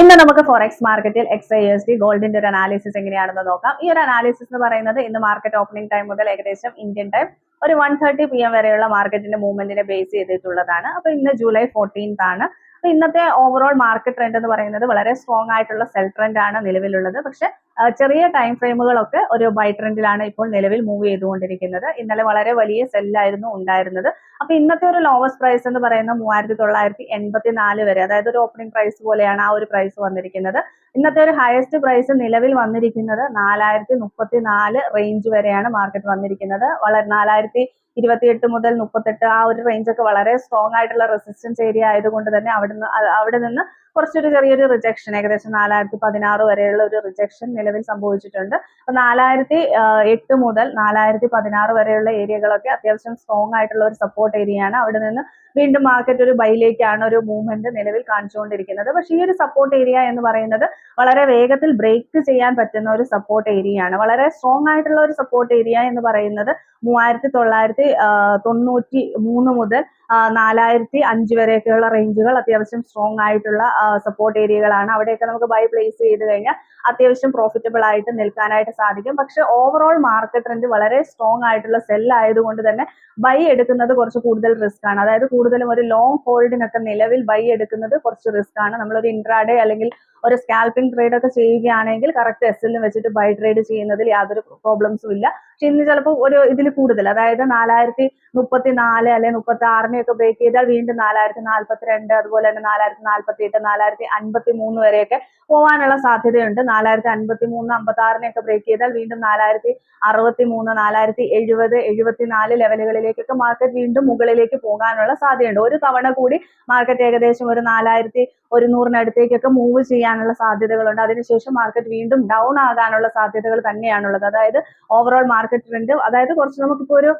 ഇന്ന് നമുക്ക് ഫോറക്സ് മാർക്കറ്റിൽ XIUSD ഗോൾഡിന്റെ ഒരു അനാലിസിസ് എങ്ങനെയാണെന്ന് നോക്കാം. ഈ ഒരു അനാലിസിസ് എന്ന് പറയുന്നത് ഇന്ന് മാർക്കറ്റ് ഓപ്പണിംഗ് ടൈം മുതൽ ഏകദേശം ഇന്ത്യൻ ടൈം ഒരു 1:30 PM വരെയുള്ള മാർക്കറ്റിന്റെ മൂവ്മെന്റിനെ ബേസ് ചെയ്തിട്ടുള്ളതാണ്. അപ്പൊ ഇന്ന് ജൂലൈ 14th ആണ്. അപ്പൊ ഇന്നത്തെ ഓവറോൾ മാർക്കറ്റ് ട്രെൻഡ് എന്ന് പറയുന്നത് വളരെ സ്ട്രോങ് ആയിട്ടുള്ള സെൽ ട്രെൻഡ് ആണ് നിലവിലുള്ളത്. പക്ഷെ ചെറിയ ടൈം ഫ്രെയിമുകളൊക്കെ ഒരു ബൈ ട്രെൻഡിലാണ് ഇപ്പോൾ നിലവിൽ മൂവ് ചെയ്തുകൊണ്ടിരിക്കുന്നത്. ഇന്നലെ വളരെ വലിയ സെല്ലായിരുന്നു ഉണ്ടായിരുന്നത്. അപ്പൊ ഇന്നത്തെ ഒരു ലോവസ്റ്റ് പ്രൈസ് എന്ന് പറയുന്നത് 3984 വരെ, അതായത് ഒരു ഓപ്പണിംഗ് പ്രൈസ് പോലെയാണ് ആ ഒരു പ്രൈസ് വന്നിരിക്കുന്നത്. ഇന്നത്തെ ഒരു ഹയസ്റ്റ് പ്രൈസ് നിലവിൽ വന്നിരിക്കുന്നത് 4034 റേഞ്ച് വരെയാണ് മാർക്കറ്റ് വന്നിരിക്കുന്നത്. വളരെ 4028 മുതൽ 38 ആ ഒരു റേഞ്ച് ഒക്കെ വളരെ സ്ട്രോങ് ആയിട്ടുള്ള റെസിസ്റ്റൻസ് ഏരിയ ആയതുകൊണ്ട് തന്നെ അവിടെ നിന്ന് കുറച്ചൊരു ചെറിയൊരു റിജക്ഷൻ, ഏകദേശം 4016 വരെയുള്ള ഒരു റിജക്ഷൻ നിലവിൽ സംഭവിച്ചിട്ടുണ്ട്. അപ്പൊ 4008 മുതൽ 4016 വരെയുള്ള ഏരിയകളൊക്കെ അത്യാവശ്യം സ്ട്രോങ് ആയിട്ടുള്ള ഒരു സപ്പോർട്ട് ഏരിയയാണ്. അവിടെ നിന്ന് വീണ്ടും മാർക്കറ്റ് ഒരു ബൈയിലേക്കാണ് ഒരു മൂവ്മെന്റ് നിലവിൽ കാണിച്ചുകൊണ്ടിരിക്കുന്നത്. പക്ഷേ ഈ ഒരു സപ്പോർട്ട് ഏരിയ എന്ന് പറയുന്നത് വളരെ വേഗത്തിൽ ബ്രേക്ക് ചെയ്യാൻ പറ്റുന്ന ഒരു സപ്പോർട്ട് ഏരിയയാണ്. വളരെ സ്ട്രോങ് ആയിട്ടുള്ള ഒരു സപ്പോർട്ട് ഏരിയ എന്ന് പറയുന്നത് 3993 മുതൽ 4005 വരെയൊക്കെയുള്ള റേഞ്ചുകൾ അത്യാവശ്യം സ്ട്രോങ് ആയിട്ടുള്ള സപ്പോർട്ട് ഏരിയകളാണ്. അവിടെയൊക്കെ നമുക്ക് ബൈ പ്ലേസ് ചെയ്ത് കഴിഞ്ഞാൽ അത്യാവശ്യം പ്രോഫിറ്റബിൾ ആയിട്ട് നിൽക്കാനായിട്ട് സാധിക്കും. പക്ഷെ ഓവറോൾ മാർക്കറ്റ് ട്രെൻഡ് വളരെ സ്ട്രോങ് ആയിട്ടുള്ള സെൽ ആയതുകൊണ്ട് തന്നെ ബൈ എടുക്കുന്നത് കുറച്ച് കൂടുതൽ റിസ്ക് ആണ്. അതായത് കൂടുതലും ഒരു ലോങ് ഹോൾഡിനൊക്കെ നിലവിൽ ബൈ എടുക്കുന്നത് കുറച്ച് റിസ്ക് ആണ്. നമ്മളൊരു ഇൻട്രാഡേ അല്ലെങ്കിൽ ഒരു സ്കാൽപ്പിംഗ് ട്രേഡ് ഒക്കെ ചെയ്യുകയാണെങ്കിൽ കറക്റ്റ് എസ്എല്ലും വെച്ചിട്ട് ബൈ ട്രേഡ് ചെയ്യുന്നതിൽ യാതൊരു പ്രോബ്ലംസും ഇല്ല. പക്ഷെ ഇന്ന് ചിലപ്പോൾ ഒരു ഇതിൽ കൂടുതൽ, അതായത് 4034 അല്ലെങ്കിൽ 36 ബ്രേക്ക് ചെയ്താൽ വീണ്ടും 4042, അതുപോലെ തന്നെ 4048, 4053 വരെയൊക്കെ പോകാനുള്ള സാധ്യതയുണ്ട്. 4053, 56 ബ്രേക്ക് ചെയ്താൽ വീണ്ടും 4063, 4070, 74 ലെവലുകളിലേക്കൊക്കെ മാർക്കറ്റ് വീണ്ടും മുകളിലേക്ക് പോകാനുള്ള സാധ്യതയുണ്ട്. ഒരു തവണ കൂടി മാർക്കറ്റ് ഏകദേശം ഒരു 4100 മൂവ് ചെയ്യാനുള്ള സാധ്യതകളുണ്ട്. അതിനുശേഷം മാർക്കറ്റ് വീണ്ടും ഡൗൺ ആകാനുള്ള സാധ്യതകൾ തന്നെയാണുള്ളത്. അതായത് ഓവറോൾ മാർക്കറ്റ് ട്രെൻഡ്, അതായത് കുറച്ച് നമുക്കിപ്പോൾ ഒരു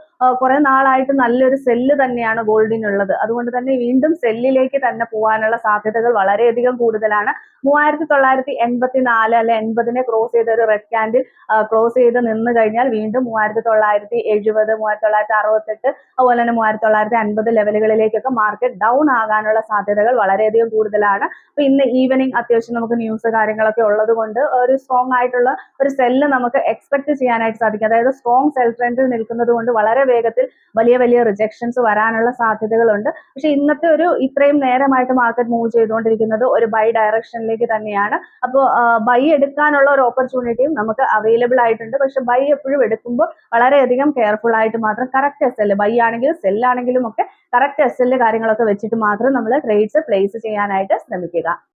കുറെ നാളായിട്ട് നല്ലൊരു സെല്ല് തന്നെയാണ് ഗോൾഡിനുള്ളത്. അതുകൊണ്ട് തന്നെ വീണ്ടും സെല്ലിലേക്ക് തന്നെ പോകാനുള്ള സാധ്യതകൾ വളരെയധികം കൂടുതലാണ്. 3984 അല്ലെ 80 ക്രോസ് ചെയ്ത ഒരു റെഡ് ക്യാൻഡിൽ ക്രോസ് ചെയ്ത് നിന്ന് കഴിഞ്ഞാൽ വീണ്ടും 3970, 3968, അതുപോലെ തന്നെ 3950 ലെവലുകളിലേക്കൊക്കെ മാർക്കറ്റ് ഡൗൺ ആകാനുള്ള സാധ്യതകൾ വളരെയധികം കൂടുതലാണ്. അപ്പൊ ഇന്ന് ഈവനിങ് അത്യാവശ്യം നമുക്ക് ന്യൂസ് കാര്യങ്ങളൊക്കെ ഉള്ളത് കൊണ്ട് ഒരു സ്ട്രോങ് ആയിട്ടുള്ള ഒരു സെല്ല് നമുക്ക് എക്സ്പെക്ട് ചെയ്യാനായിട്ട് സാധിക്കും. അതായത് സ്ട്രോങ് സെൽ ട്രെൻഡിൽ നിൽക്കുന്നത് കൊണ്ട് വളരെ വേഗത്തിൽ വലിയ വലിയ റിജക്ഷൻസ് വരാനുള്ള സാധ്യതകളുണ്ട്. പക്ഷെ ഇന്നത്തെ ഒരു ഇത്രയും നേരമായിട്ട് മാർക്കറ്റ് മൂവ് ചെയ്തുകൊണ്ടിരിക്കുന്നത് ഒരു ബൈ ഡയറക്ഷനിലേക്ക് തന്നെയാണ്. അപ്പോൾ ബൈ എടുക്കാനുള്ള ഒരു ഓപ്പർച്യൂണിറ്റിയും നമുക്ക് അവൈലബിൾ ആയിട്ടുണ്ട്. പക്ഷെ ബൈ എപ്പോഴും എടുക്കുമ്പോൾ വളരെയധികം കെയർഫുൾ ആയിട്ട് മാത്രം കറക്റ്റ് എസ്എൽ, ബൈ ആണെങ്കിലും സെല്ലാണെങ്കിലും ഒക്കെ കറക്റ്റ് എസ്എൽ കാര്യങ്ങളൊക്കെ വെച്ചിട്ട് മാത്രം നമ്മൾ ട്രേഡ്സ് പ്ലേസ് ചെയ്യാനായിട്ട് ശ്രമിക്കുക.